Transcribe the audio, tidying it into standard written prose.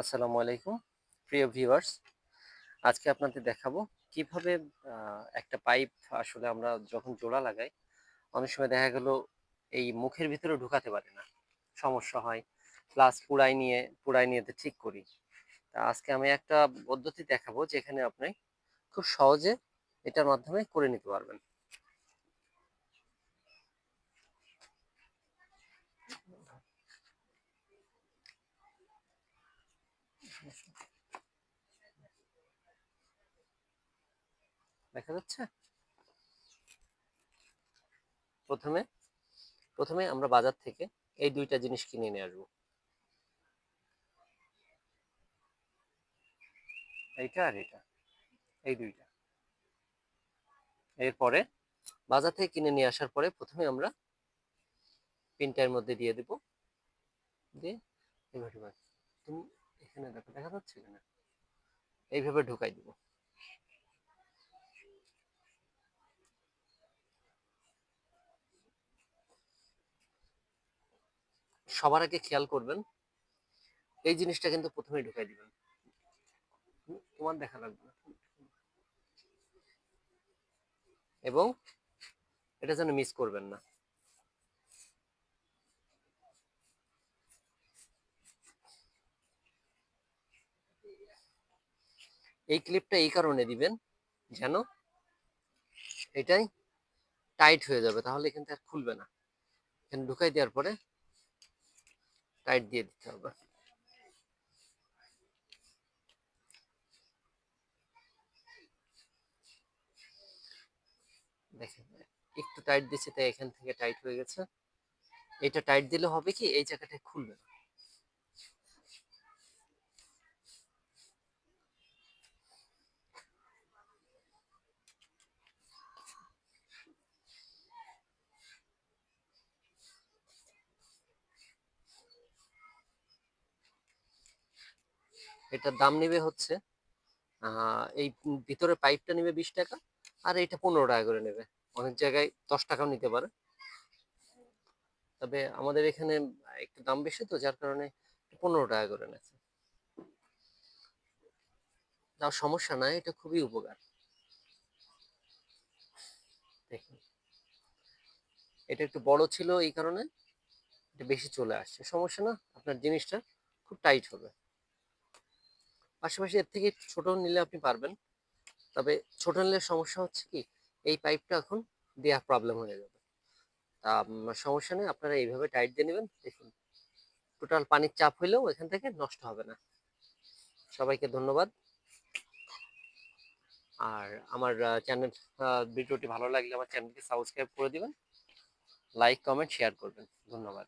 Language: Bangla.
আসসালামু আলাইকুম প্রিয় ভিউয়ার্স। আজকে আপনাদের দেখাবো কিভাবে একটা পাইপ আসলে আমরা যখন জোড়া লাগাই অনেক সময় দেখা গেল এই মুখের ভিতরে ঢুকাতে পারি না, সমস্যা হয়। প্লাস পুড়াই নিয়ে ঠিক করি। তা আজকে আমি একটা পদ্ধতি দেখাবো যেখানে আপনি খুব সহজে এটার মাধ্যমে করে নিতে পারবেন। দেখা যাচ্ছে? প্রথমে প্রথমে আমরা বাজার থেকে এই দুইটা জিনিস কিনে নিয়ে আসবো, এইটা আর এটা, এই দুইটা। এরপরে বাজার থেকে কিনে নিয়ে আসার পরে প্রথমে আমরা পিনটার মধ্যে দিয়ে দেব, দিয়ে এইভাবে ঢুকাই। তুমি এখানে দেখো, দেখা যাচ্ছে এখানে, এইভাবে ঢুকাই দিব। সবার আগে খেয়াল করবেন এই জিনিসটা কিন্তু প্রথমে ঢুকাই দিবেন, তোমার দেখা লাগবে না। এবং এটা যেন মিস করবেন না। এই ক্লিপটা এই কারণে দিবেন যেন এটাই টাইট হয়ে যাবে, তাহলে কিন্তু আর খুলবে না। এখানে ঢুকাই দেওয়ার পরে টাইট দিয়ে দিতে হবে। দেখেন, একটু টাইট দিচ্ছে তাই এখান থেকে টাইট হয়ে গেছে। এটা টাইট দিলে হবে কি, এই জায়গাটায় খুলবে না। এটার দাম নেবে হচ্ছে এই ভিতরে পাইপটা নেবে 20 টাকা, আর এটা 15 টাকা করে নেবে। অনেক জায়গায় 10 টাকাও নিতে পারে, তবে আমাদের এখানে একটু দাম বেশি তো, যার কারণে 15 টাকা করে নেছে। তাও সমস্যা নাই, এটা খুবই উপকার। দেখুন, এটা একটু বড় ছিল এই কারণে এটা বেশি চলে আসছে, সমস্যা না, আপনার জিনিসটা খুব টাইট হবে। পাশাপাশি এর থেকে একটু ছোট নিলে আপনি পারবেন, তবে ছোট নিলে সমস্যা হচ্ছে কি, এই পাইপটা এখন দেওয়া প্রবলেম হয়ে যাবে। তা সমস্যা নেই, আপনারা এইভাবে টাইট দিয়ে নেবেন। দেখুন, টোটাল পানির চাপ হইলেও এখান থেকে নষ্ট হবে না। সবাইকে ধন্যবাদ। আর আমার চ্যানেল, ভিডিওটি ভালো লাগলে আমার চ্যানেলটি সাবস্ক্রাইব করে দিবেন, লাইক কমেন্ট শেয়ার করবেন। ধন্যবাদ।